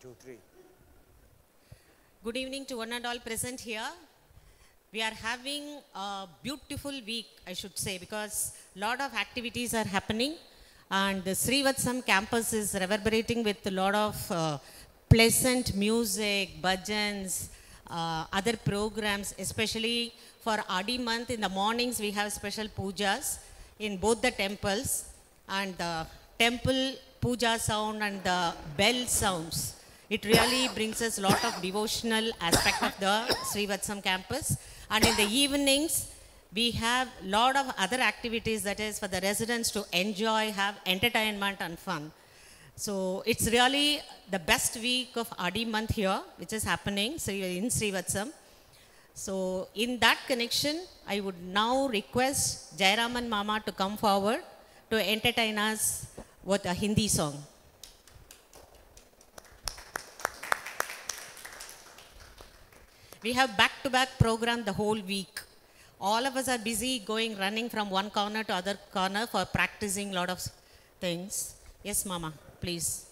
2, 3. Good evening to one and all present here. We are having a beautiful week, I should say, because a lot of activities are happening and the Srivatsam campus is reverberating with a lot of pleasant music, bhajans, other programs, especially for Adi month. In the mornings, we have special pujas in both the temples, and the temple puja sound and the bell sounds. It really brings us a lot of devotional aspect of the Srivatsam campus. And in the evenings, we have a lot of other activities that is for the residents to enjoy, have entertainment and fun. So it's really the best week of Adi month here, which is happening in Srivatsam. So in that connection, I would now request Jayaraman Mama to come forward to entertain us with a Hindi song. We have back-to-back program the whole week. All of us are busy running from one corner to other corner for practicing a lot of things. Yes, Mama, please.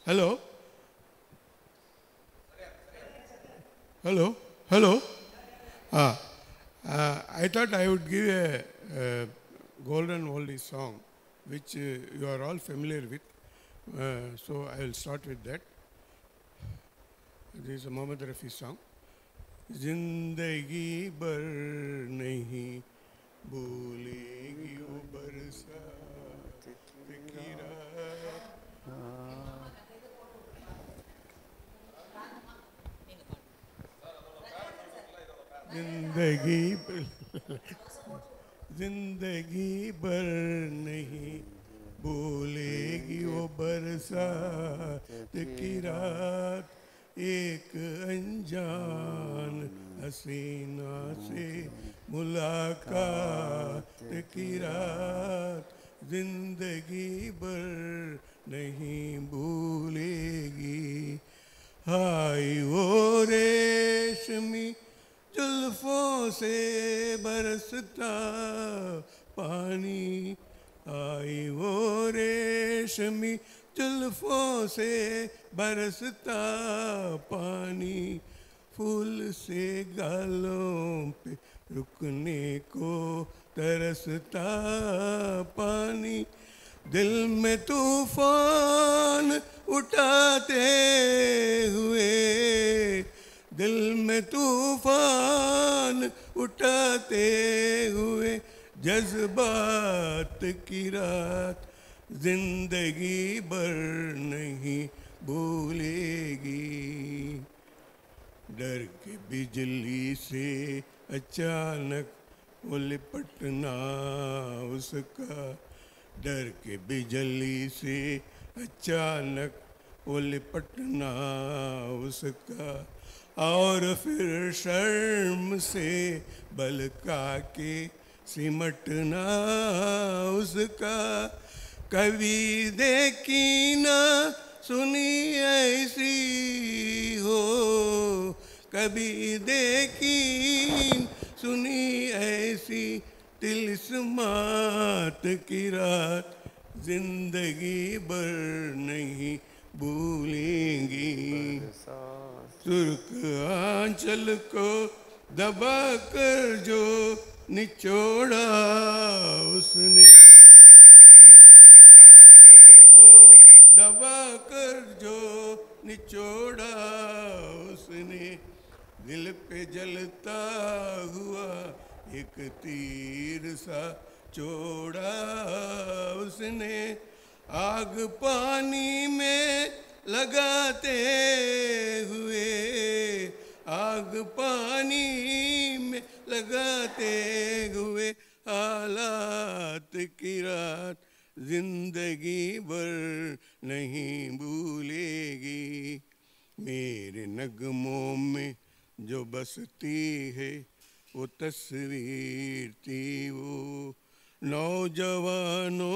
Hello? Hello? Hello? I thought I would give a golden oldie song, which you are all familiar with. So I will start with that. This is a Mohammed Rafi song. Zindagi bar nahi bhulegi wo barsat ki raat. जिंदगी भर नहीं भूलेगी वो बरसात की रात एक अनजान हसीना से मुलाकात की रात जिंदगी भर नहीं भूलेगी हाय वो रेशमी जुल्फों से बरसता पानी आई वो रेशमी जुल्फों से बरसता पानी फूल से गालों पे रुकने को तरसता पानी दिल में तूफान उठाते हुए दिल में तूफान उठाते हुए जज्बात की रात जिंदगी भर नहीं भूलेगी डर के बिजली से अचानक वो लिपटना उसका डर के बिजली से अचानक वो लिपटना उसका और फिर शर्म से बलका के सिमटना उसका कभी देखी ना सुनी ऐसी हो कभी देखी सुनी ऐसी तिलिस्मात की रात जिंदगी भर नहीं भूलेंगी तुर्क आंचल को दबा कर जो निचोड़ा उसने तुर्क आंचल को दबा कर जो निचोड़ा उसने दिल पे जलता हुआ एक तीर सा छोड़ा उसने, आग पानी में लगाते हुए, आग पानी में लगाते हुए, हालात की रात जिंदगी भर नहीं भूलेगी। मेरे नगमों में जो बसती है वो तस्वीर थी, वो नौजवानों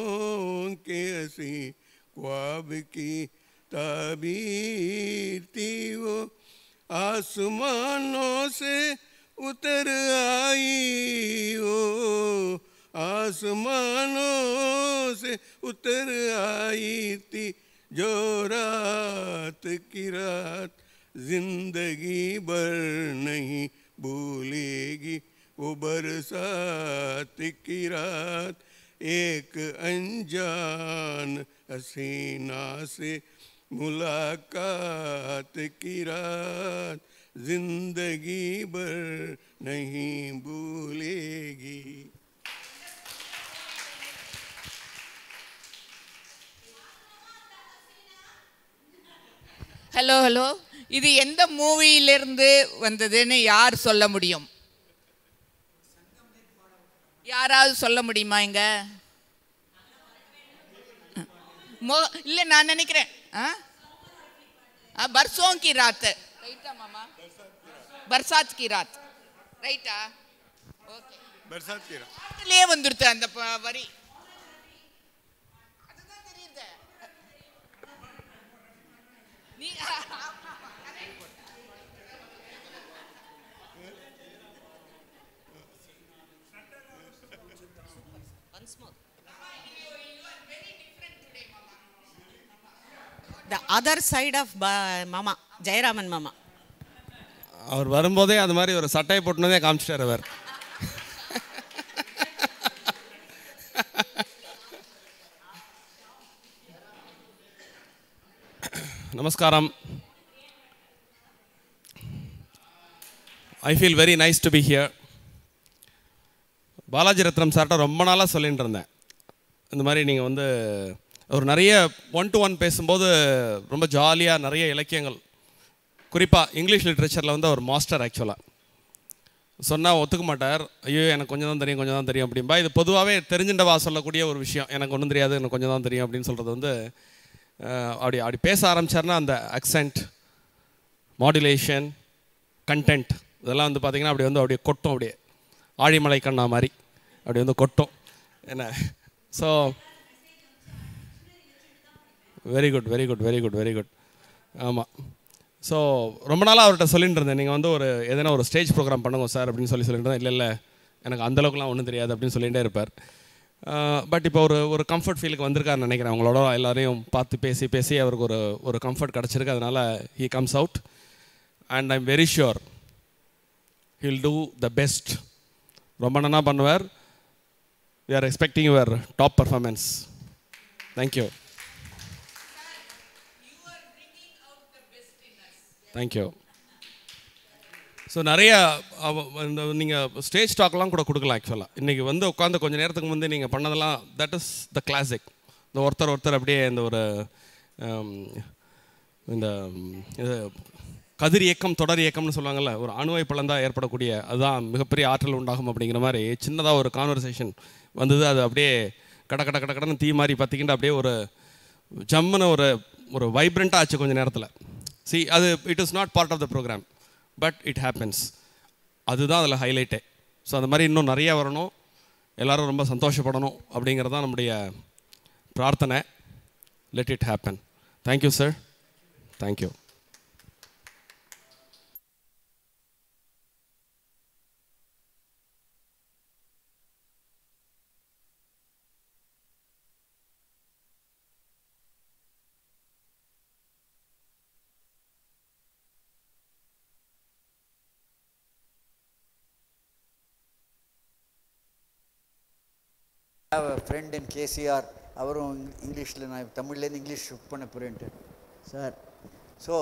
के हंसी ख्वाब की ताबीर थी, वो आसमानों से उतर आई, वो आसमानों से उतर आई थी जो रात की रात जिंदगी भर नहीं भूलेगी। वो बरसात की रात एक अनजान हसीना से मुलाकात की रात जिंदगी भर नहीं भूलेगी। ஹலோ ஹலோ, இது எந்த மூவியிலிருந்து வந்ததுன்னு யார் சொல்ல முடியும்? யாராவது சொல்ல முடியுமா? இங்க இல்லை, நான் நினைக்கிறேன் बरसों की रात, ரைட்டா மாமா? बरसात की रात, ரைட்டா? ஓகே, बरसात की रात அதுலயே வந்துருது அந்த வரி. அதுதான் தெரியுது. நீ once more. The other side of Mama, Jayaraman Mama. அவர் வரும்போதே அந்த மாதிரி ஒரு சட்டையை போட்டுனதே காமிச்சிட்டார் அவர். நமஸ்காரம். I feel very nice to be here. Balaji Ratnam சார்கிட்ட ரொம்ப நாளாக சொல்லிட்டு இருந்தேன், இந்த மாதிரி நீங்கள் வந்து ஒரு நிறைய 1-to-1 பேசும்போது ரொம்ப ஜாலியாக நிறைய இலக்கியங்கள், குறிப்பாக இங்கிலீஷ் லிட்ரேச்சரில் வந்து அவர் மாஸ்டர். ஆக்சுவலாக சொன்னால் ஒத்துக்க மாட்டார், ஐயோ எனக்கு கொஞ்சம் தான் தெரியும், கொஞ்சம் தான் தெரியும் அப்படின்பா. இது பொதுவாகவே தெரிஞ்சுட்டவா சொல்லக்கூடிய ஒரு விஷயம், எனக்கு ஒன்றும் தெரியாது, எனக்கு கொஞ்சம் தான் தெரியும் அப்படின்னு சொல்கிறது வந்து அப்படி பேச ஆரம்பித்தார்னா அந்த அக்சென்ட், மாடுலேஷன், கண்டென்ட் இதெல்லாம் வந்து பார்த்திங்கன்னா அப்படி வந்து அப்படியே கொட்டும், அப்படியே ஆழிமலை கண்ணா மாதிரி அப்படி வந்து கொட்டும் என்ன. So very good, very good, very good, very good. ஆமாம். ஸோ ரொம்ப நாளாக அவர்கிட்ட சொல்லிட்டு இருந்தேன், நீங்கள் வந்து ஒரு எதனா ஒரு ஸ்டேஜ் ப்ரோக்ராம் பண்ணுங்க சார் அப்படின்னு சொல்லிட்டு இருந்தேன். இல்லை இல்லை எனக்கு அந்தளவுக்குலாம் ஒன்றும் தெரியாது அப்படின்னு சொல்லிகிட்டே இருப்பார். பட் இப்போ ஒரு கம்ஃபர்ட் ஃபீலுக்கு வந்திருக்காருன்னு நினைக்கிறேன். அவங்களோட எல்லாரையும் பார்த்து பேசி பேசி அவருக்கு ஒரு கம்ஃபர்ட் கிடச்சிருக்கு. அதனால் he comes out and I am very sure he'll do the best. ரொம்ப நல்லா பண்ணுவார். We are expecting your top performance. Thank you. Thank you. So நிறைய இந்த நீங்கள் ஸ்டேஜ் டாக்லாம் கூட கொடுக்கலாம். ஆக்சுவலாக இன்றைக்கி வந்து உட்காந்து கொஞ்சம் நேரத்துக்கு முந்தைய நீங்கள் பண்ணதெல்லாம் தட் இஸ் த கிளாசிக். இந்த ஒருத்தர் அப்படியே இந்த ஒரு இந்த இது கதிர் இயக்கம் தொடர் இயக்கம்னு சொல்லுவாங்கள்ல, ஒரு அணுவை பிளந்தால் ஏற்படக்கூடிய அதுதான் மிகப்பெரிய ஆற்றல் உண்டாகும் அப்படிங்கிற மாதிரி சின்னதாக ஒரு கான்வர்சேஷன் வந்தது. அது அப்படியே கடன்னு தீ மாதிரி பார்த்திக்கிட்டு அப்படியே ஒரு ஜம்முன்னு ஒரு வைப்ரண்ட்டாக ஆச்சு கொஞ்சம் நேரத்தில். See, அது it is not part of the programme, but it happens. அதுதான் அதில் ஹைலைட்டே. ஸோ அந்த மாதிரி இன்னும் நிறையா வரணும், எல்லோரும் ரொம்ப சந்தோஷப்படணும் அப்படிங்கிறது தான் நம்முடைய பிரார்த்தனை. Let it happen. Thank you sir. Thank you. I have a friend in KCR, அவரும் இங்கிலீஷில் நான் தமிழ்லேருந்து இங்கிலீஷ் ஷிஃப்ட் பண்ண போகிறேன்ட்டு சார். ஸோ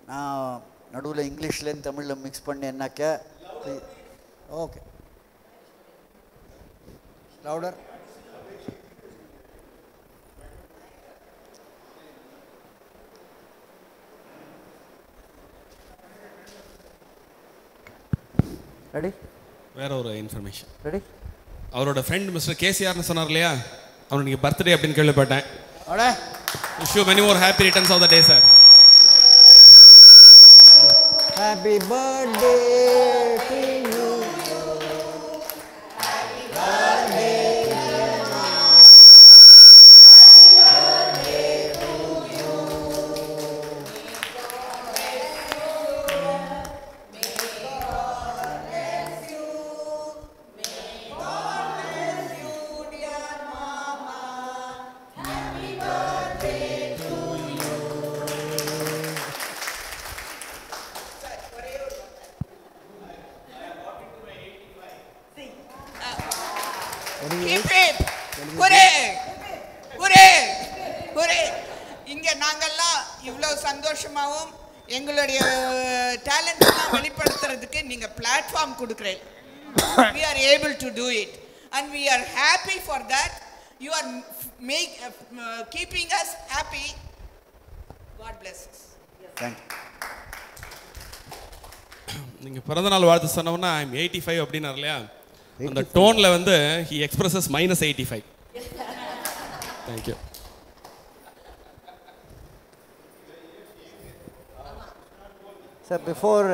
நான் நடுவில் இங்கிலீஷ்லேருந்து தமிழில் மிக்ஸ் பண்ணி என்னாக்கா ஓகே லவுடர். ரெடி? வேற ஒரு இன்ஃபர்மேஷன். ரெடி? அவரோட ஃப்ரெண்ட் மிஸ்டர் கேசிஆர்னு சொன்னார் இல்லையா, அவருக்கு நீங்கள் பர்த்டே அப்படின்னு கேள்விப்பட்டேன். அடே wish you many more happy returns of the day sir. Happy birthday to you. Hip hip. Hooray! Hooray! Hooray! இங்க நாங்கெல்லாம் இவ்வளவு சந்தோஷமாவும் எங்களுடைய டேலண்ட் எல்லாம் வெளிப்படுத்துறதுக்கு நீங்க platform கொடுக்கிறீங்க. We are able to do it and we are happy for that. You are keeping us happy. God bless us. Thank you. நீங்கள் பிறந்தநாள் வாழ்த்து சொன்னோம்னா ஐம் 85 அப்படின்னாரு இல்லையா, அந்த டோனில் வந்து he expresses -85. Thank you. Sir, before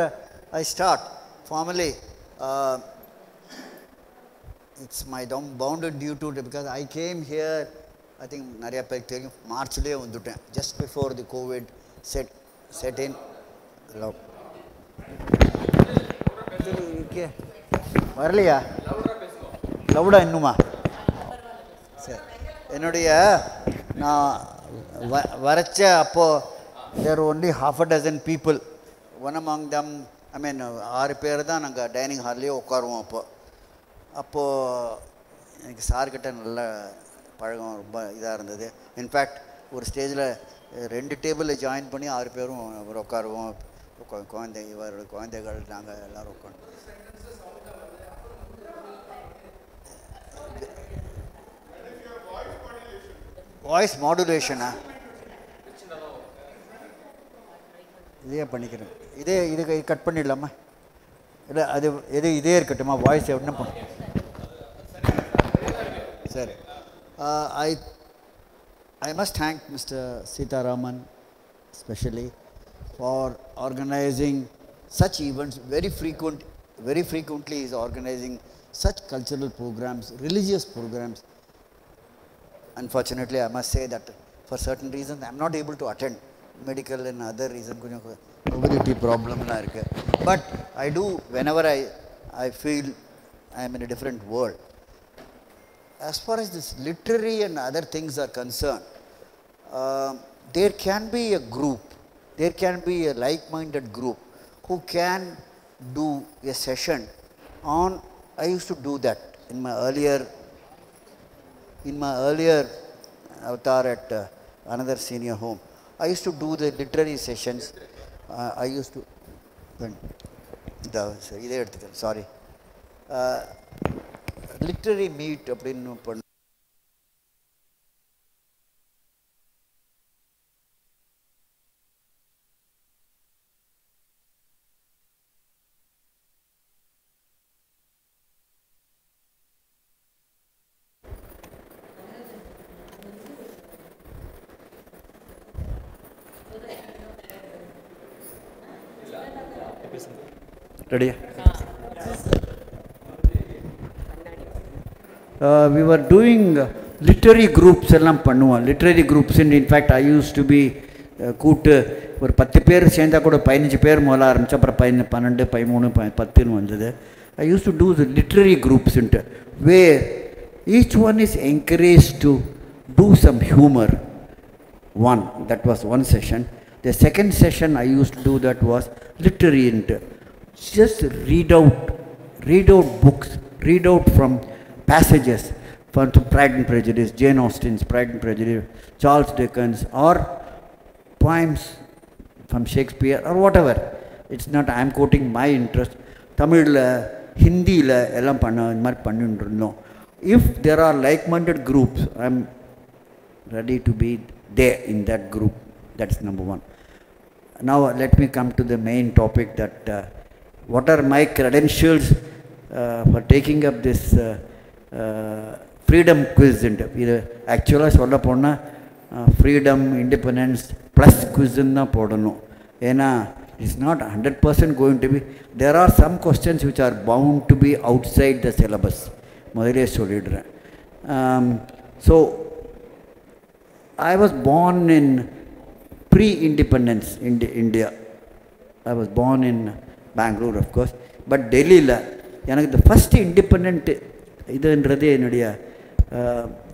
I start formally, it's my bounded duty because I came here, I think நிறைய பேருக்கு தெரியும், மார்ச்லேயே வந்துட்டேன், just before the COVID set in. Hello. வரலையா? லவுடா இன்னுமா? சரி, என்னுடைய நான் வரைச்ச அப்போது தேர் only half a dozen people. One among them, I mean 6 பேர் தான் நாங்கள் டைனிங் ஹால்லேயே உட்காருவோம். அப்போது எனக்கு சார்கிட்ட நல்ல பழகம் ரொம்ப இதாக இருந்தது. இன்ஃபேக்ட் ஒரு ஸ்டேஜில் 2 டேபிளில் ஜாயின் பண்ணி 6 பேரும் உட்காருவோம். குழந்தைகள் நாங்கள் எல்லோரும் உட்காந்து வாய்ஸ் மாடுலேஷனா இதே பண்ணிக்கிறேன். இது கட் பண்ணிடலாமா? இல்லை அது இதே இருக்கட்டுமா? வாய்ஸ் என்ன பண்ண சரி. I must thank Mr. Sitaraman especially for organizing such events. Very frequently he is organizing such cultural programs, religious programs. Unfortunately, I must say that for certain reasons I am not able to attend, medical and other reasons, mobility problem la irukku. But I do whenever I feel I am in a different world. As far as this literary and other things are concerned, there can be a group, there can be a like-minded group who can do a session on. I used to do that in my earlier avatar at another senior home. I used to do the literary sessions. I used to sorry literary meet அப்படினு பண்ண. Ready? We were doing literary groups எல்லாம் பண்ணுவோம். Literary groups, in fact I used to be கூட்டு ஒரு 10 பேர் சேர்ந்தா கூட 15 பேர் முதல்ல ஆரம்பிச்சு அப்புறம் 12 13 10 வந்தது. I used to do the literary groups where each one is encouraged to do some humor. That was one session. The second session I used to do that was literary, just read out books, read out from passages from Pride and Prejudice, Jane Austen's Pride and Prejudice, Charles Dickens, or poems from Shakespeare or whatever. It's not I am quoting my interest. தமிழில் ஹிந்தியில் எல்லாம் இந்த மாதிரி பண்ணிட்டு இருந்தோம். If there are like-minded groups, I am ready to be there in that group. That's number one. Now let me come to the main topic that what are my credentials for taking up this freedom quiz. இது ஆக்சுவலாக சொல்ல போனால் freedom, independence plus quiz-ன்னு தான் போடணும். ஏன்னா it's not 100% going to be. There are some questions which are bound to be outside the syllabus. முதலே சொல்லிடுறேன். So I was born in pre-independence in India. I was born in Bangalore, of course, but டெல்லியில் எனக்கு the first independent இதுன்றது என்னுடைய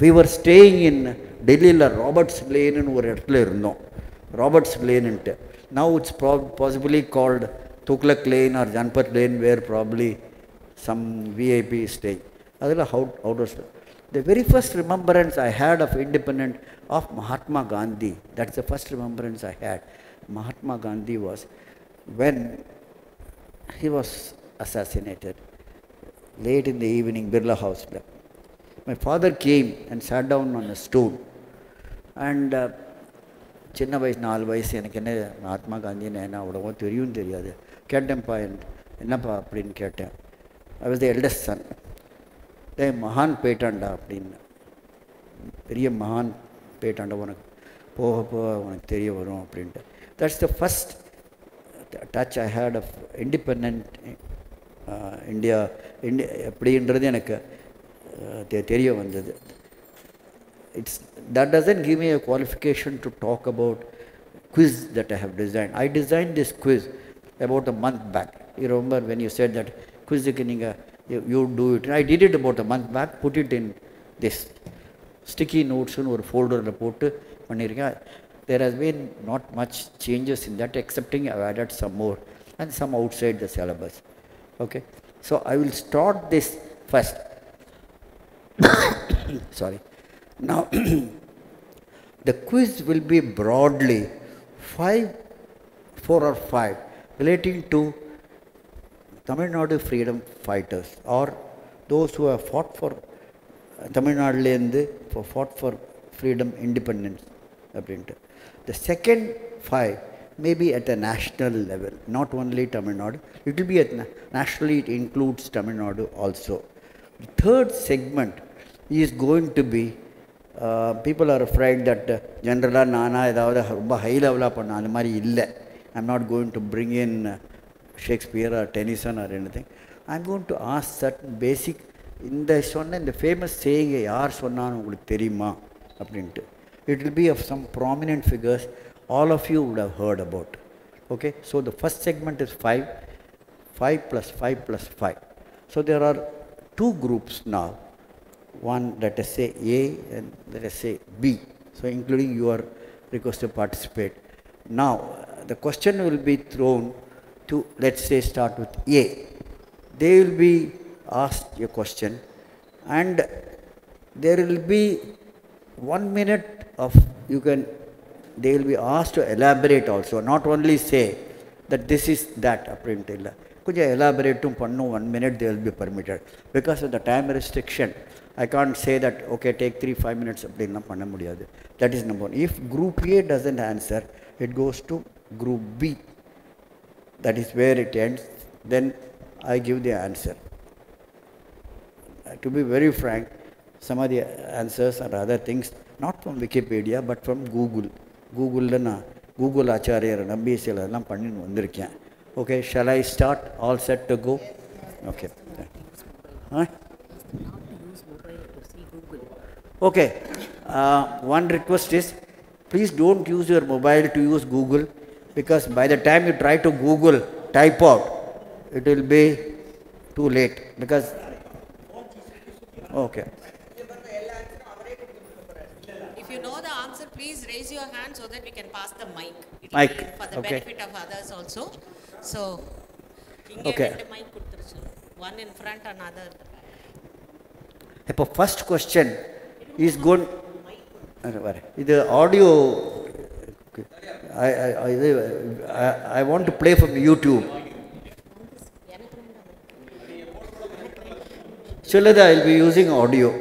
we were staying in டெல்லியில் Roberts லேன்னு ஒரு இடத்துல இருந்தோம். Roberts லேன்னுட்டு. Now it's possibly called Tughlaq Lane or Janpat Lane, where probably some VIP is staying. How does the very first remembrance I had of independence of Mahatma Gandhi, that's the first remembrance I had. Mahatma Gandhi was when he was assassinated late in the evening, Birla House. My father came and sat down on a stool and சின்ன வயசு 4 வயசு எனக்கு என்ன மகாத்மா காந்தின்னு என்ன அவ்வளோவா தெரியும் தெரியாது. கேட்டேன்ப்பா என்னப்பா அப்படின்னு கேட்டேன். I was the eldest Sun. மகான் போயிட்டான்டா அப்படின்னு. பெரிய மகான் போயிட்டான்டா, உனக்கு போக போக உனக்கு தெரிய வரும் அப்படின்ட்டு. That's the first touch I had of independent India எப்படின்றது எனக்கு தெரிய வந்தது. That doesn't give me a qualification to talk about quiz that I have designed. I designed this quiz about a month back. You remember when you said that quiz you do it. I did it about a month back, put it in this sticky notes in ஒரு folderல போட்டு பண்ணிருக்கேன். There has been not much changes in that, excepting I've added some more and some outside the syllabus. Okay, so I will start this first. Sorry. Now the quiz will be broadly 4 or 5 relating to Tamil Nadu freedom fighters or those who have fought for Tamil Nadu fought for freedom, independence. The second 5 may be at a national level, not only Tamil Nadu. It will be at nationally, it includes Tamil Nadu also. The third segment is going to be people are afraid that generally நானா ஏதாவது ரொம்ப high லெவலாக பண்ண அந்த மாதிரி இல்லை. I'm not going to bring in Shakespeare or Tennyson or anything. I'm going to ask certain basic இந்த famous சேயிங்கை யார் சொன்னான்னு உங்களுக்கு தெரியுமா அப்படின்ட்டு. It will be of some prominent figures all of you would have heard about. Okay, so the first segment is 5 plus 5 plus 5. So there are 2 groups now. One, let us say A and let us say B. So including your request to participate. Now the question will be thrown to, let's say, start with A. They will be asked a question and there will be 1 minute of they will be asked to elaborate also, not only say that this is that apparently. Could you elaborate to 1 minute they will be permitted because of the time restriction. I can't say that okay, take 3-5 minutes அப்படின்னா பண்ண முடியாது. That is number one. If group A doesn't answer, it goes to group B. That is where it ends. Then I give the answer. To be very frank, some of the answers are other things, not from Wikipedia, but from Google. Google Acharya and BSL எல்லாம் பண்ணி வந்திருக்கேன். Okay, shall I start? All set to go? Okay. Huh? Okay, one request is, please don't use your mobile to use Google, because by the time you try to Google, type out, it will be too late, because, okay. If you know the answer, please raise your hand so that we can pass the mic. It will Mic, be for the okay. benefit of others also. So, Okay. mic one in front, another. இப்போ first question is good. இது audio I want to play from YouTube. Chillada, I will be using audio.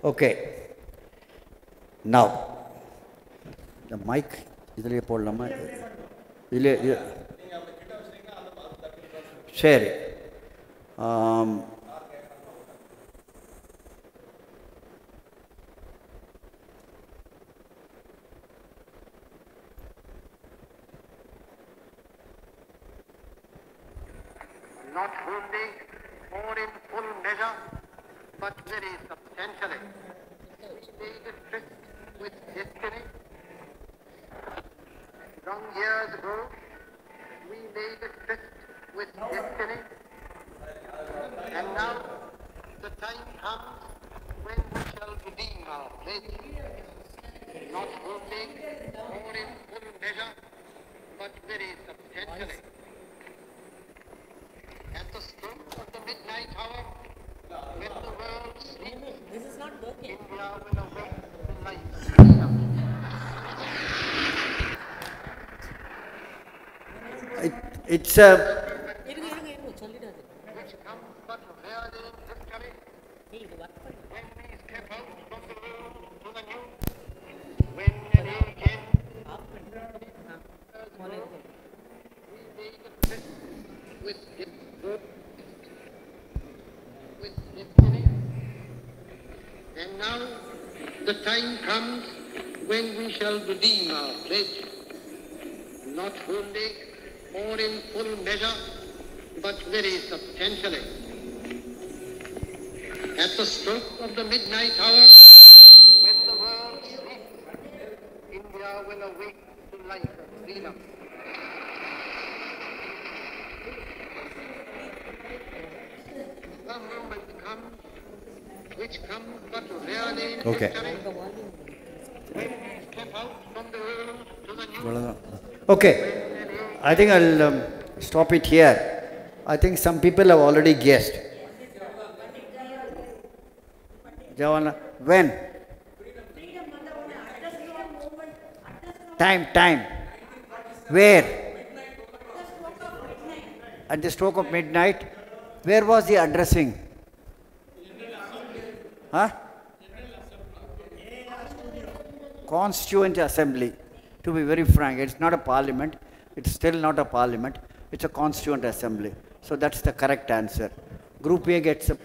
Okay. Now, the mic, idhile podalama. Idhile share. Not only or in full measure, but very substantially. We made a tryst with destiny. Long years ago, we made a tryst with destiny. And now the time comes when we shall redeem our pledge. Not only or in full measure, but very substantially. At the stroke of the midnight hour, when the world sleeps, This is not working. India will awake the light of freedom. It's a Which comes but rarely in history, when we step out from the old to the new, when an age ends, we make a tryst with destiny. And now the time comes when we shall redeem our pledge, not wholly or in full measure, but very substantially. At the stroke of the midnight hour, when the world sleeps, India will awake to life and freedom. The moment comes, which comes but rarely in Okay. history, when we step out from the old to the new. okay. I think I'll stop it here. I think some people have already guessed. Jawana, when? Time. Where? At the stroke of midnight. Where was the addressing? Huh? Constituent Assembly. To be very frank, it's not a parliament. It's still not a parliament. It's a constituent assembly. So that's the correct answer. Group A gets a...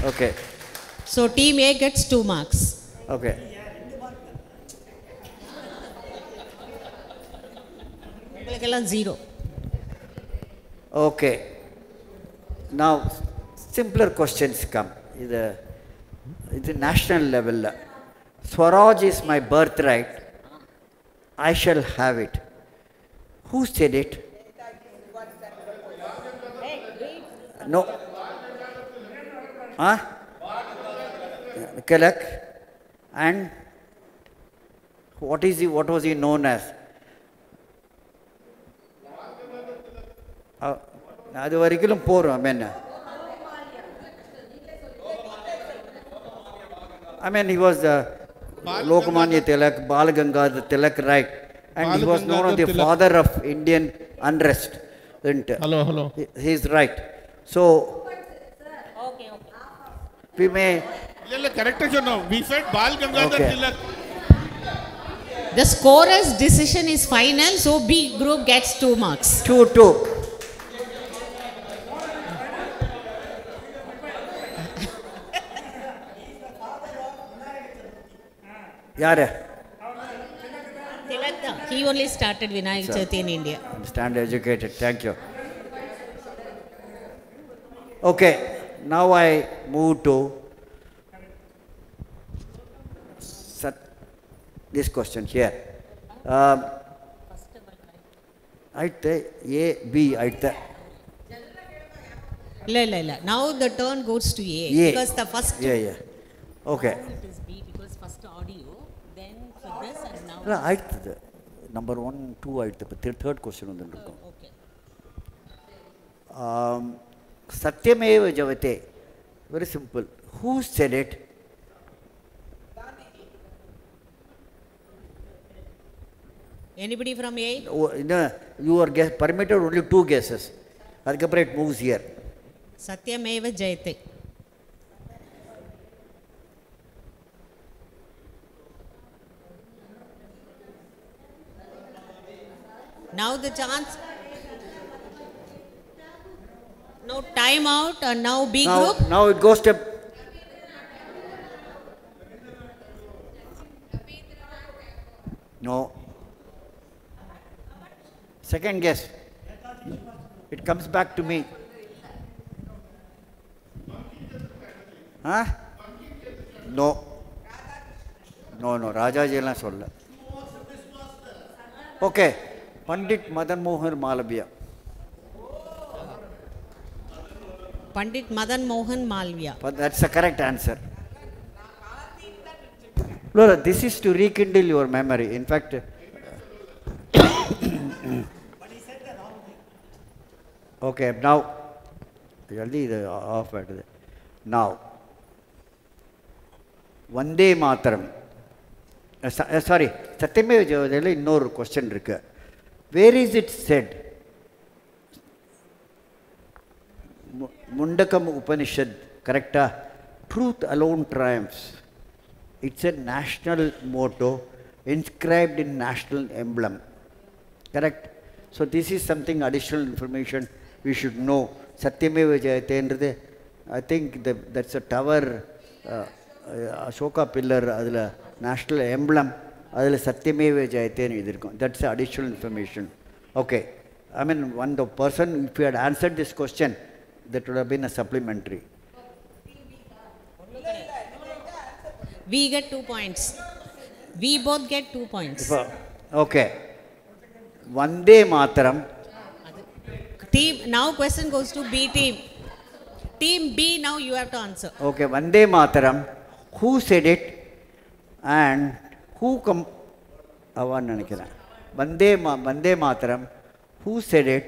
Okay. So team A gets 2 marks. Okay. Ungalukkellam 0. Okay. Now, simpler questions come. It's a national level. Swaraj is my birthright. I shall have it. Who said it? No. Huh? Tilak. And what was he known as? அது வரைக்கும் போறோம் என்ன I mean, he was Lokmanya Tilak, Bal Gangadhar Tilak, right? And he was known as the father of Indian unrest. Hello. He is right. So, we may... Correct. We said Bal Gangadhar Tilak. The scorer's decision is final, so B group gets 2 marks. 2-2. Yare. Tilak, he only started Vinayak Chavithi in India. Stand educated. Thank you. Okay. Now I move to this question here. A, B, La. Now the turn goes to A. A. Because the first... Yeah. Okay. It is B because first audio. இல்லை ஆயிடுது. Number 1, 2 ஆயிடுது. இப்போ third question வந்துருக்கோம். Satyameva Javate. Very simple. Who said it? Anybody from A? Oh, no, you are permitted only 2 guesses. Adhikapra it moves here. Satyameva Jayate. Now the chance. No time out and now B group. Now it goes to. No. Second guess. It comes back to me. Huh? No. No. Rajaji la solla. Okay. Pandit Madan Mohan Malviya. Pandit Madan Mohan Malviya. But that's the correct answer. Laura, this is to rekindle your memory. In fact, okay, now, now, Vande Mataram. Sorry, Satyameva Jayate இன்னொரு question இருக்கு. Where is it said? Mundakam Upanishad, correct? Truth alone triumphs. It's a national motto inscribed in national emblem. Correct? So this is something additional information we should know. Satyameva Jayate, I think that's a tower, Ashoka pillar, adula national emblem, adula Satyameva Jayate. That's additional information. Okay. I mean, when the person, if you had answered this question, that would have been a supplementary. We get 2 points. We both get 2 points. Okay. Vande Mataram. Team, now question goes to B team. Team B, now you have to answer. Okay, Vande Mataram. Who said it and who Vande Mataram. Who said it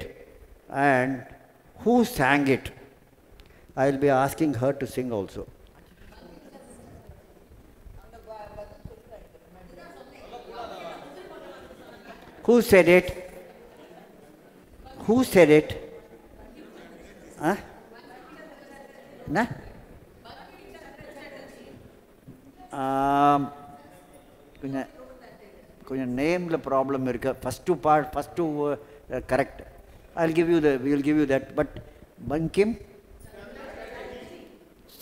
and who sang it? I will be asking her to sing also. Who said it? Who said it? Huh? Na? கொஞ்சம் நேம்ல problem இருக்கு. First correct. I'll give you we will give you that. But Bankim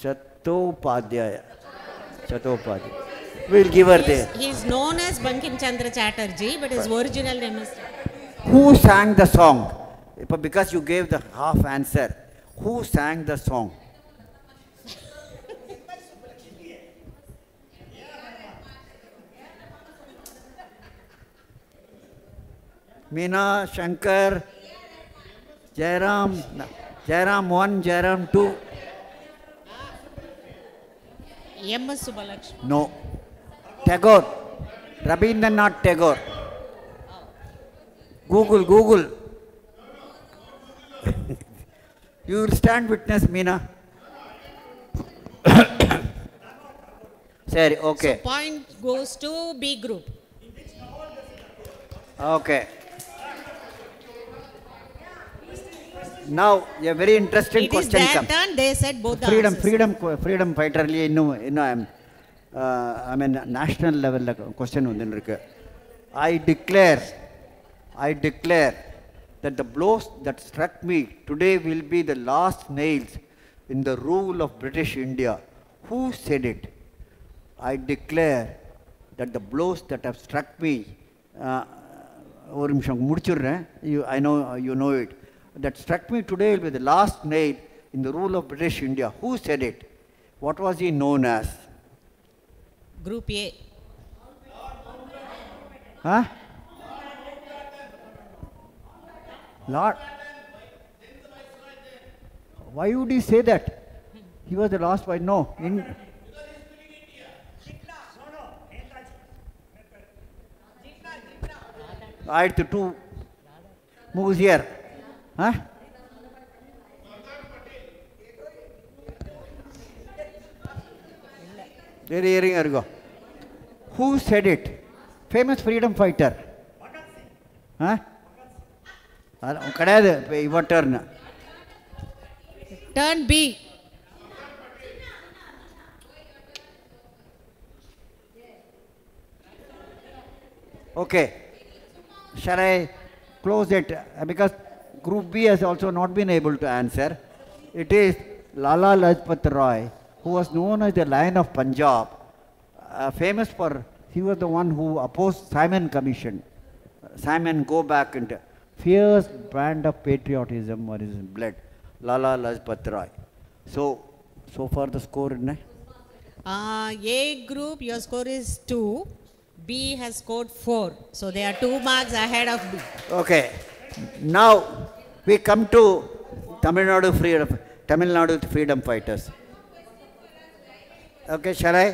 Chattopadhyaya. We'll give her there. He is known as Bankim Chandra Chatterjee, but his original name is. Who sang the song? Because you gave the half answer. Who sang the song? Meena, Shankar, Jairam 1, Jairam 2. M.S. Subbulakshmi. No. Tagore. Rabindranath Tagore. Google. You will stand witness, Meena. Sorry, okay. So point goes to B group. Okay. Now, a very interesting It question is their comes. turn. They said both the answers. Freedom fighter I mean national level question vandinirukku. I declare that the blows that struck me today will be the last nails in the rule of British India. Who said it? I declare that the blows that have struck me ஒரு நிமிஷம் முடிச்சிடுறேன். I know you know it. That struck me today will be the last nail in the rule of British India. Who said it? What was he known as? Group A. Huh? Lord. Why would he say that? He was the last one. No. ಆಯ್ತು to moves here ಹಾಂ here you go. Who said it? Famous freedom fighter. Huh? கிடையாது இவ turn Turn B. Okay. Shall I close it? Because Group B has also not been able to answer. It is Lala Lajpat Roy, who was known as the Lion of Punjab, famous for, he was the one who opposed Simon Commission. Simon, go back into fierce brand of patriotism was in his blood. Lala Lajpat Roy. So far the score in A group, your score is 2. B has scored 4. So they are 2 marks ahead of B. Okay. Now we come to Tamil Nadu Freedom Fighters. Okay, shall I?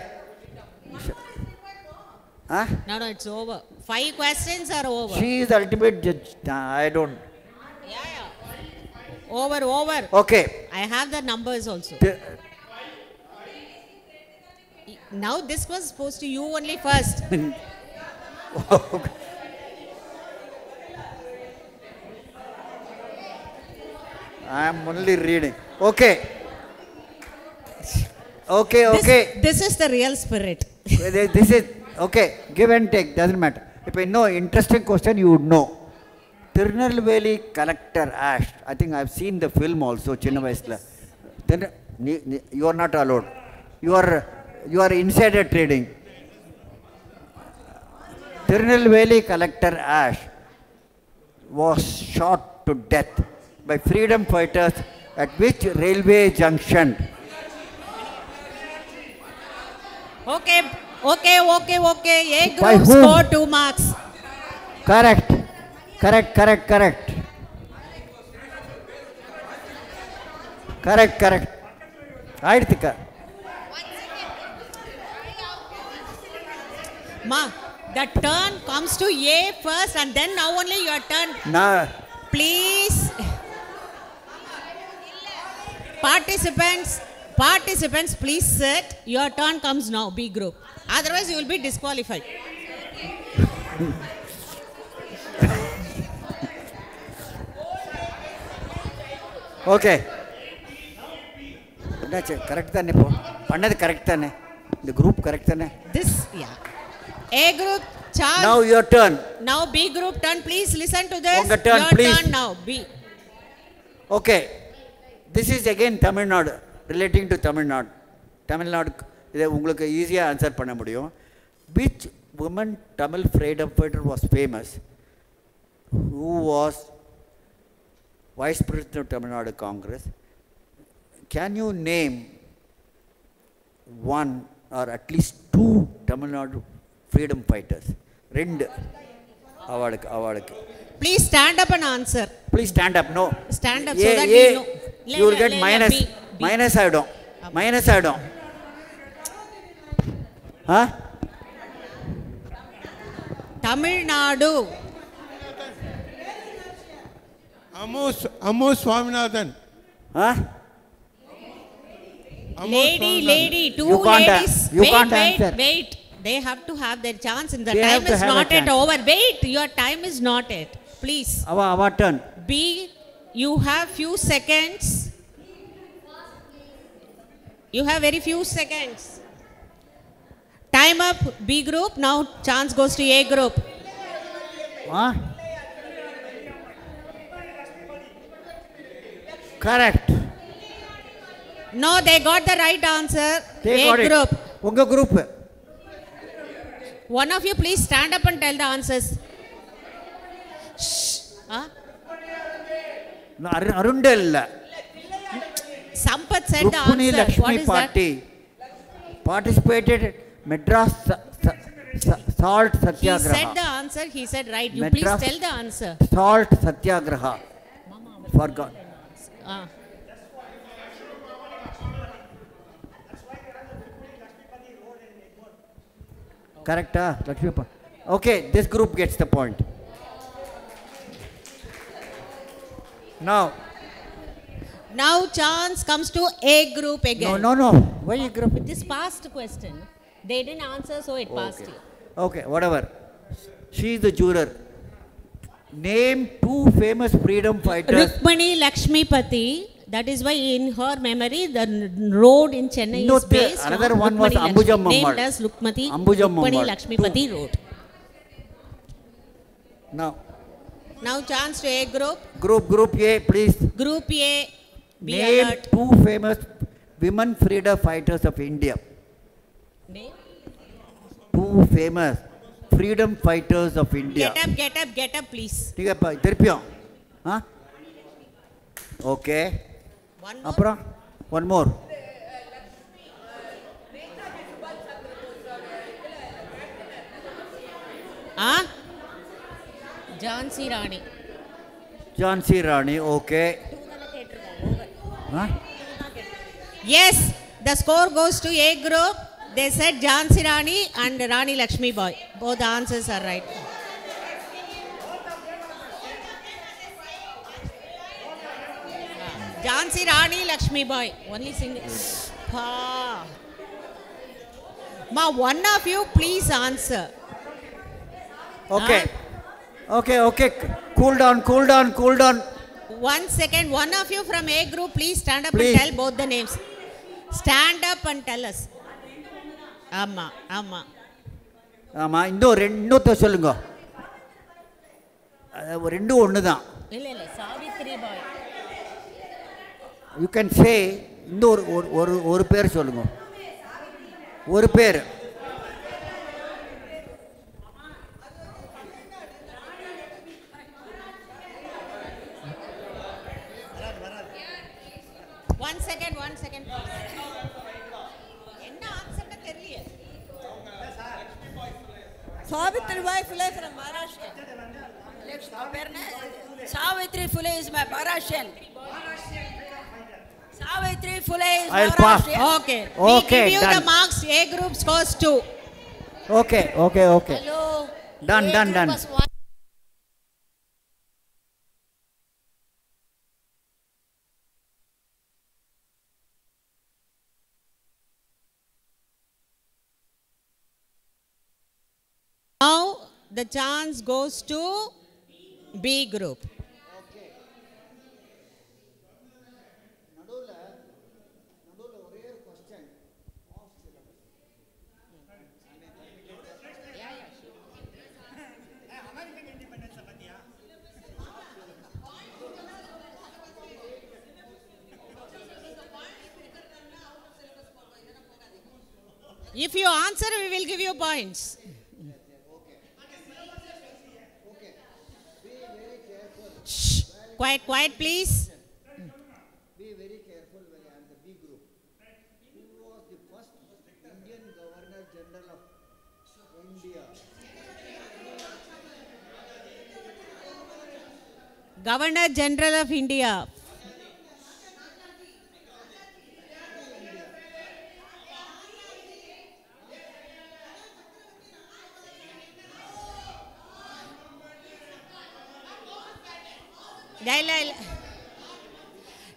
Huh? No, it's over. 5 questions are over. She is the ultimate judge. I don't. Yeah. Over. Okay. I have the numbers also. Now this was supposed to you only first. I am only reading. Okay. Okay. This is the real spirit. This is, okay, give and take, doesn't matter. If I know interesting question, you would know. Tirunelveli Collector Ash, I think I have seen the film also, Chinna Vaisla. You are not allowed. You are insider trading. Tirunelveli Collector Ash was shot to death by freedom fighters at which railway junction? Okay. A By group whom? scored 2 marks. Correct. ಆಯ್ತು Ma, the turn comes to A first and then now only your turn. ನಾ Please. Participants, please sit. Your turn comes now, B group. Otherwise, you will be disqualified. Okay என்னாச்சு correct தானே இப்போ பண்ணது correct தானே இந்த group correct தானே This, yeah. A group, Charles. Now your turn. Now B group turn. Please listen to this. Unga turn, your please. turn now, B. Okay. This is again Tamil Nadu, relating to Tamil Nadu. Tamil Nadu, இதை உங்களுக்கு ஈஸியாக answer பண்ண முடியும். Which woman Tamil freedom fighter was famous? Who was Vice President of Tamil Nadu Congress? Can you name one or at least 2 Tamil Nadu freedom fighters? ரெண்டு அவளுக்கு Please stand up and answer. Please stand up. No. Stand up so that we know. You will get minus. Minus ஆயிடும். Minus ஆயிடும். Huh? Tamil Nadu. Ammo Swaminathan. Huh? Lady, 2 You can't ladies. you can't answer. Wait. They have to have their chance and the They have time to is have a not yet chance. over. Wait, your time is not yet. Please. Our turn. B, you have few seconds. You have very few seconds. Time up, B group. Now chance goes to A group. Huh? Correct. No, they got the right answer. They A got it. group. உங்க group. One of you please stand up and tell the answers. Shh. Huh? அருண்டல் இல்ல. Sampath said the Rukmini answer. Lakshmi What is Party participated in Madras Salt that? He Satyagraha. said the answer. He said right. You Madras- please tell the answer. Salt Satyagraha. Forgot. Ah. Correct, Lakshmi. Okay, this group gets the point. Now. Now chance comes to A group again. No. Why A group? With this past question, they didn't answer, so it passed you. Okay, whatever. She is the juror. Name 2 famous freedom fighters. Rukmani Lakshmipati. That is why in her memory, the road in Chennai is based another on one was Rukmani Ambujam Lakshmi, Ammal. named as Rukmani Ammal. Lakshmipati Road. Now Chance to A group. Group A, please. Group A, be Name alert. 2 famous women freedom fighters of India. Name? 2 famous freedom fighters of India. Get up, please. ठीक है திருப்பியும் Okay. One more. அப்புறம் one more. Jhansi Rani. Jhansi Rani, okay. Yes, the score goes to A group. They said Jhansi Rani and Rani Lakshmi Bai. Both the answers are right. Jhansi Rani Lakshmi Bai. Only single. Ma, one of you please answer. Okay. Okay. Cool down. 1 second. One of you from A group, please stand up Please. and tell both the names. Stand up and tell us. Amma. ஆமா இன்னொருத்த சொல்லுங்க ரெண்டும் ஒண்ணுதான் இல்ல சாவித்ரி பாய். You can say இன்னொரு ஒரு பேர் சொல்லுங்க ஒரு பேர் One second. என்ன ஆன்சர்னு தெரியல. Savitri Bai Phule from Maharashtra. Savitri Phule is my Maharashtrian. Savitri Phule is I'll pass. Maharashtrian. Okay. Okay, We give you done. the marks. A group scores 2. Okay. Hello. Done. Now the chance goes to B group. If you answer, we will give you points. Shh. Quiet, please. Be very careful when I am the B group. Who was the first Indian Governor General of India? Governor General of India.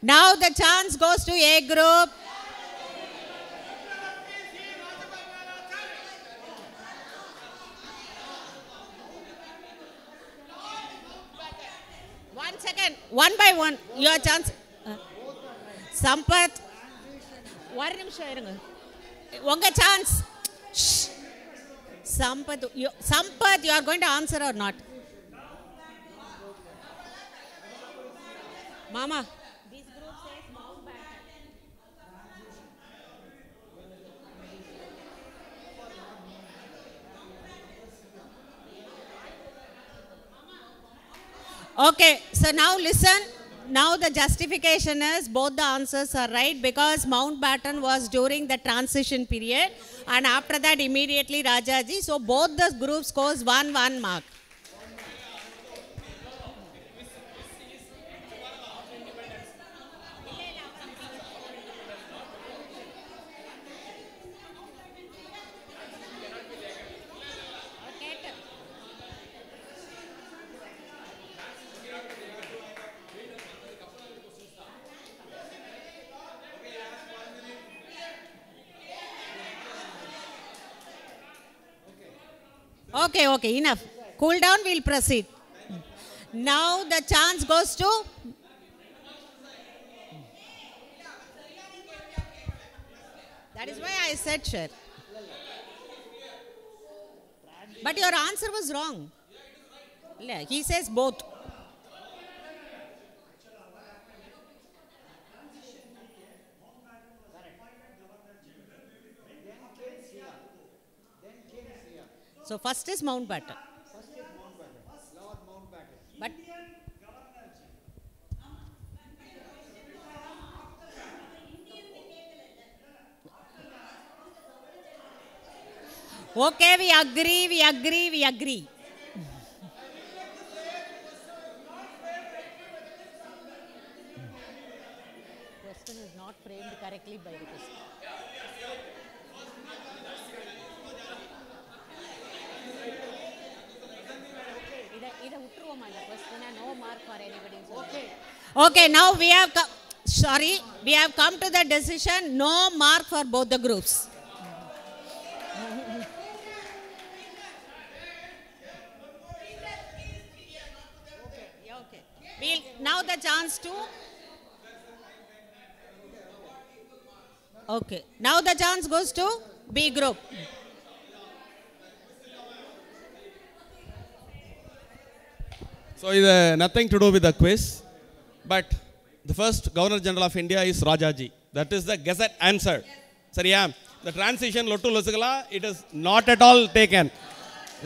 Now the chance goes to A group. One second, one by one, your chance. Sampath, one நிமிஷம் இருங்க. உங்க chance. Sampath, you are going to answer or not? Mama. This group says Mountbatten. Okay, so now listen. Now the justification is both the answers are right because Mountbatten was during the transition period and after that immediately Rajaji. So both the groups scores 1 mark. Okay, okay, enough. Cool down, we'll proceed. Now the chance goes to... That is why I said share. But your answer was wrong. He says both. So first is Mountbatten. But okay, we agree. Question is not framed correctly by the question. No mark for anybody. Okay, now we have come to the decision, no mark for both the groups. Now the chance to... Okay, now the chance goes to B group. So it is nothing to do with the quiz, but the first Governor General of India is Rajaji. That is the Gazette answer. Sariyam. The transition Lottu Lusagala, it is not at all taken.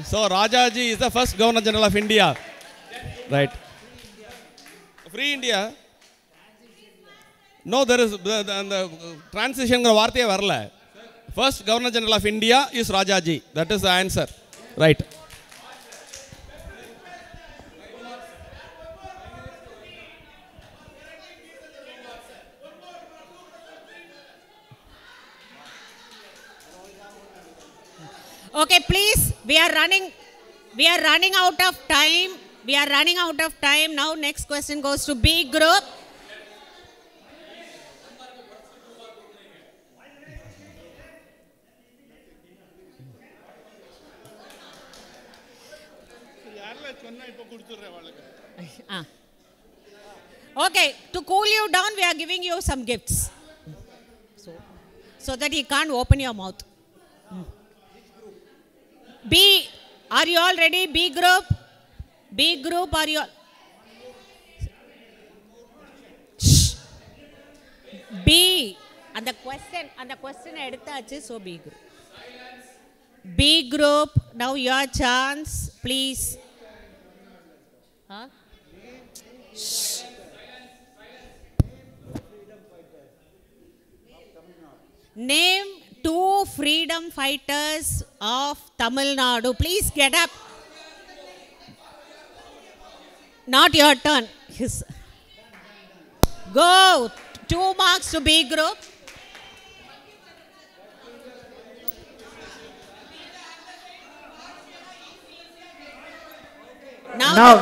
So Rajaji is the first Governor General of India. Right. Free India. No, there is the transition varthe varla. First Governor General of India is Rajaji. That is the answer. Right. Okay, please, we are running out of time. Now next question goes to B group. Okay, to cool you down, we are giving you some gifts. So that you can't open your mouth. B, are you all ready? B group? B group, are you all? Shh. B, and the question eduthachu, so B group. B group, now your chance, please. Huh? Shh. Name 2 freedom fighters of Tamil Nadu. Please get up. Not your turn. Yes. Go. 2 marks to B group. Now.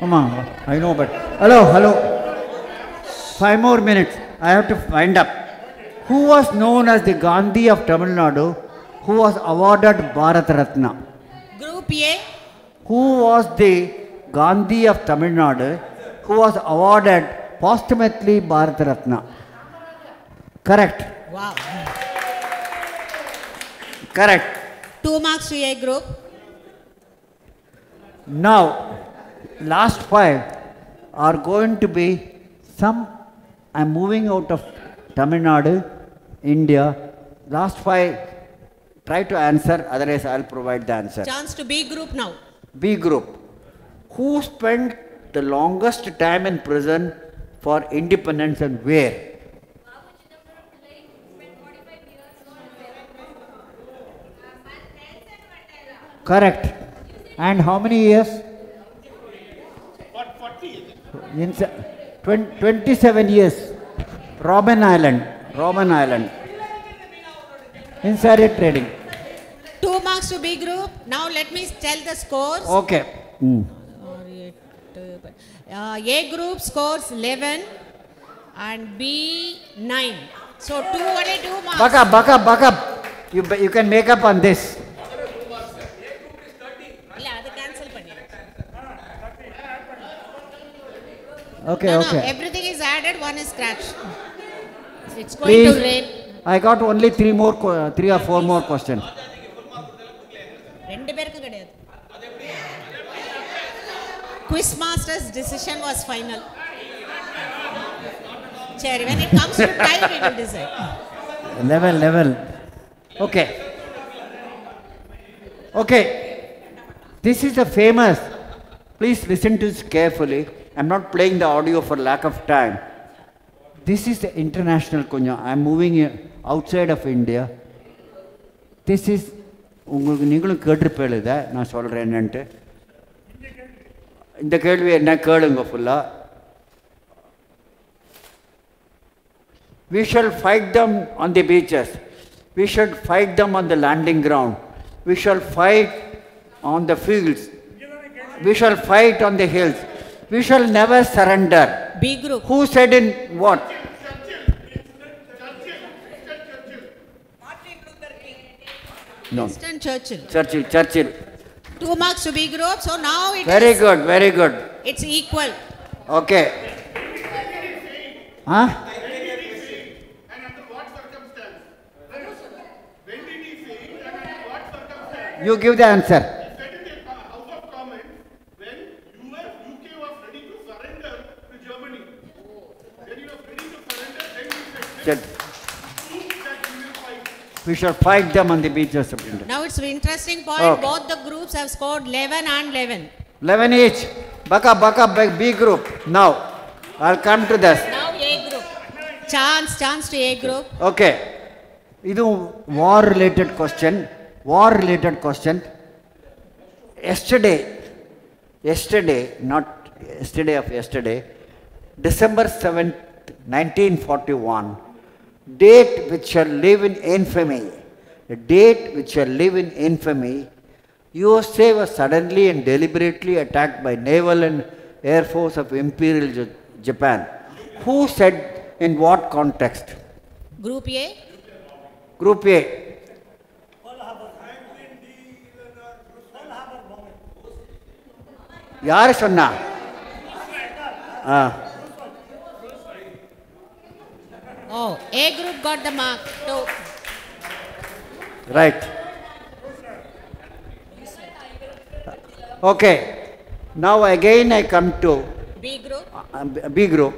Come on. I know, but hello. 5 more minutes. I have to wind up. Who was known as the Gandhi of Tamil Nadu, who was awarded Bharat Ratna? Group A. Who was the Gandhi of Tamil Nadu, who was awarded posthumously Bharat Ratna? Correct. Wow. Correct. 2 marks to A group. Now, last 5 are going to be some. I'm moving out of Tamil Nadu, India. Last 5, try to answer, otherwise I'll provide the answer. Chance to B group now. B group. Who spent the longest time in prison for independence and where? Correct. And how many years? 27 years. Robben Island. Insider trading. 2 marks to B group. Now let me tell the scores. Okay. A group scores 11 and B 9. So only 2 marks. Buck up. You can make up on this. cancel பண்ணிடு. Okay, No, okay. everything is added, one is scratched. It's going Please, to rain. I got only three or four more questions. ரெண்டு பேருக்கு கிடையாது. Quiz master's decision was final. சரி, when it comes to time we will decide. Level. Okay. Okay. This is a famous. Please listen to this carefully. I'm not playing the audio for lack of time. This is the international kunja. I'm moving outside of India. This is உங்களுக்கு நீங்களும் கேட்டிருப்பேன் இதை நான் சொல்கிறேன் என்னன்ட்டு. இந்த கேள்வி என்ன கேளுங்க ஃபுல்லாக. We shall fight them on the beaches. We shall fight them on the landing ground. We shall fight on the fields. We shall fight on the hills. We shall never surrender. B group. Who said in what? No. Winston Churchill. Churchill. 2 marks to B group. So now it Very is, good, very good. it's equal. Okay. Huh? And under what circumstance? When did he fail and under what circumstance? You give the answer. He said in the House of Commons when UK was ready to surrender to Germany. When he was ready to surrender, then he said, Said, prove that we will fight. we shall fight them on the beaches of India. Now it's an interesting point. Okay. Both the groups have scored 11 and 11. 11 each. Baka, B group. Now, I'll come to this. Now A group. Chance to A group. Okay. This is war related question. Yesterday, not yesterday of yesterday, December 7th, 1941, date which shall live in infamy. A date which shall live in infamy. USA was suddenly and deliberately attacked by naval and air force of Imperial Japan. Who said in what context? Group A. Group A. யார் சொன்னா? Oh, A group got the mark. So, Right. Okay. Now again I come to B group. B group.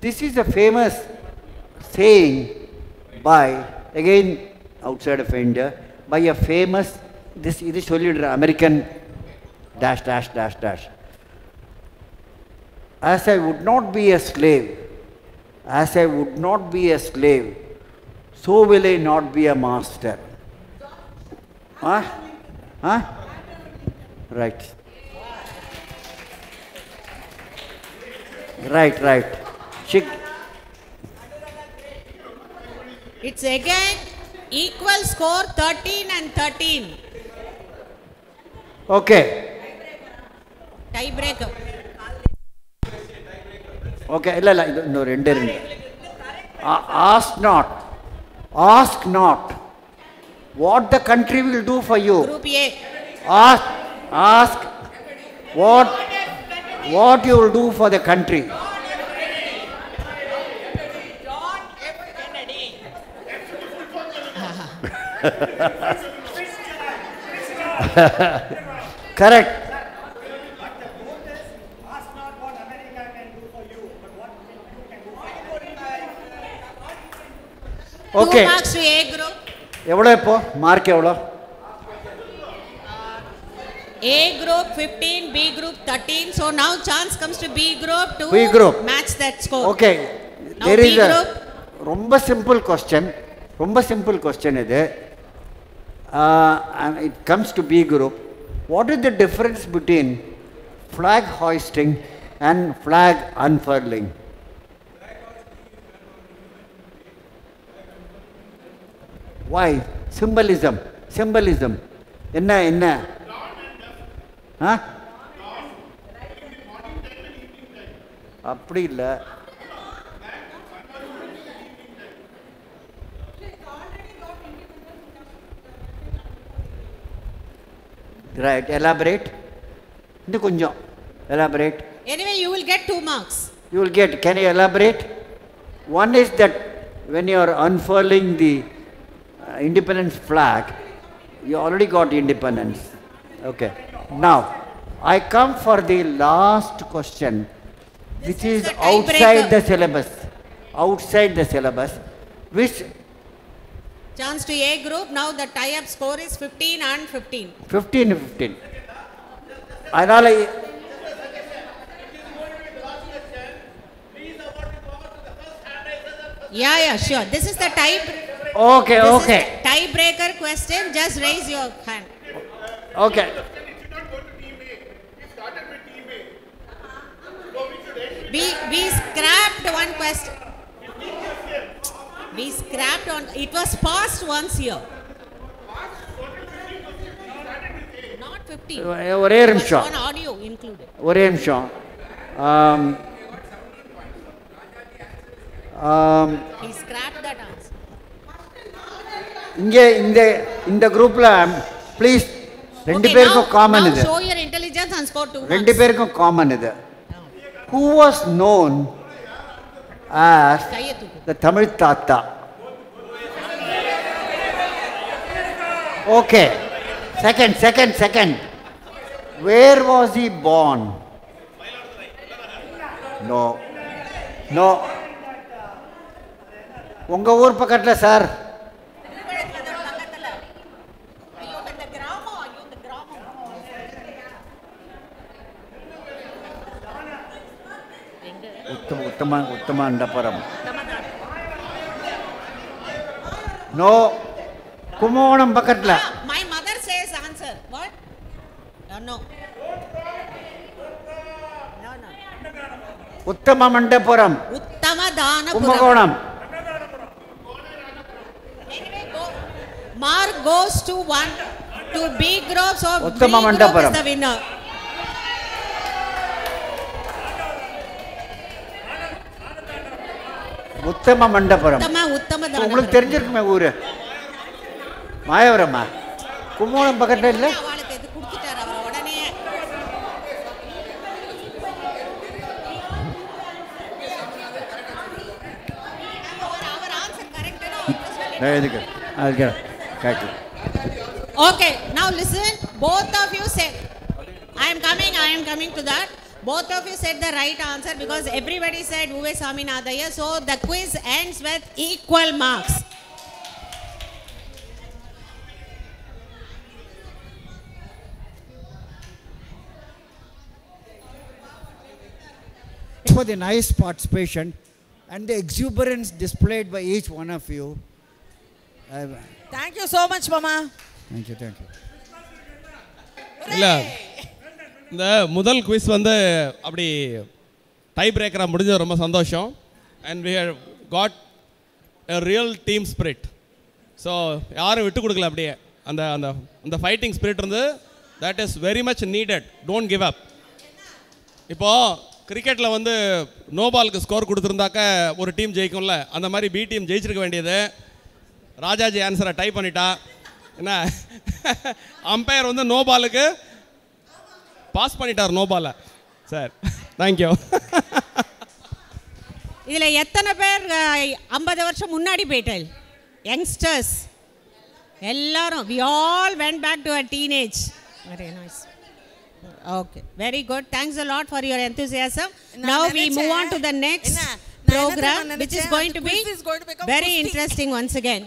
This is a famous saying by, again outside of India, by a famous, this is American dash. As I would not be a slave, so will I not be a master. Huh? Right. It's again equal score 13 and 13. Okay. Tiebreaker. Okay, no, rendu. Ask not what the country will do for you. Group A. Ask what you will do for the country. John F. Kennedy. Correct. Okay. 2 marks to A group. எவ்வளோ இப்போ mark எவ்வளோ? A group 15, B group 13. So now chance comes to B group to B group. match that score. Okay. Now There B is a group. ரொம்ப simple question இது. And it comes to B group. What is the difference between flag hoisting and flag unfurling? Why? Symbolism. என்ன? Huh? அப்படி இல்லை. Right, elaborate. இன்னும் கொஞ்சம் elaborate. Anyway, you will get 2 marks. You will get, can you elaborate? One is that when you are unfurling the independence flag, you already got independence. Okay. Now, I come for the last question, which is outside the syllabus. Outside the syllabus, which Chance to A group. Now the tie-up score is 15 and 15. 15. அதனால Yeah, sure. This is the Okay. tiebreaker question. Just raise your hand. Okay. We scrapped one question. We scrapped on. It was passed once here. Not 15. ஒரே நிமிஷம். One audio included. ஒரே நிமிஷம். He scrapped that answer. இங்கே இந்த குரூப்ல please ரெண்டு பேருக்கும் common இது. Show your intelligence and score 2 marks. ரெண்டு பேருக்கும் காமன் இது. Who was known as the Tamil Tata? Okay. Second. Where was he born? No. உங்க ஊர் பக்கத்துல சார். உத்தமாண்டபுரம். நோ, கும்பகோணம் பக்கத்துல. My mother says answer. What? No. உத்தமமண்டபுரம். Uthamadhanapuram. Kumbakonam. Mark goes to B groups of உத்தமமண்டபுரம். is the winner. உத்தமமண்டபுரம். Uthamadhanapuram. உங்களுக்கு தெரிஞ்சிருக்குமே ஊரு. மாயவரமா? கும்பகோணம் பக்கத்துல இல்ல? அவளுக்கு இது கொடுத்துட்டார் அவர் உடனே. அவர் ஆன்சர் கரெக்ட்டா எதுக்கு? அதுக்கு கேக்கு. Okay, now listen. Both of you said, I am coming to that. Both of you said the right answer because everybody said Uve Saminadaya. So the quiz ends with equal marks. For the nice participation and the exuberance displayed by each one of you. Thank you so much, Mama. Thank you. இல்லை, இந்த முதல் quiz வந்து அப்படி tie பிரேக்கராக முடிஞ்சது ரொம்ப சந்தோஷம். And we have got a real team spirit. So யாரும் விட்டு கொடுக்கல. அப்படியே அந்த அந்த அந்த ஃபைட்டிங் ஸ்பிரிட் இருந்து that is very much needed. Don't give up. இப்போது கிரிக்கெட்டில் வந்து நோ பாலுக்கு ஸ்கோர் கொடுத்துருந்தாக்க ஒரு டீம் ஜெயிக்கும்ல, அந்த மாதிரி பி டீம் ஜெயிச்சிருக்க வேண்டியது. ராஜாஜி ஆன்சரை டைப் பண்ணிட்டா. என்ன அம்பையர் வந்து நோ பாலுக்கு பாஸ் பண்ணிட்டார், நோ பாலை. Sir thank you. இதில் எத்தனை பேர் 50 வருஷம் முன்னாடி போயிட்டேன்? யங்ஸ்டர்ஸ் எல்லாரும். We all went back to our teenage. Very nice. Okay, very good. Thanks a lot for your enthusiasm. Now we move on to the next program, which is going to be very interesting once again.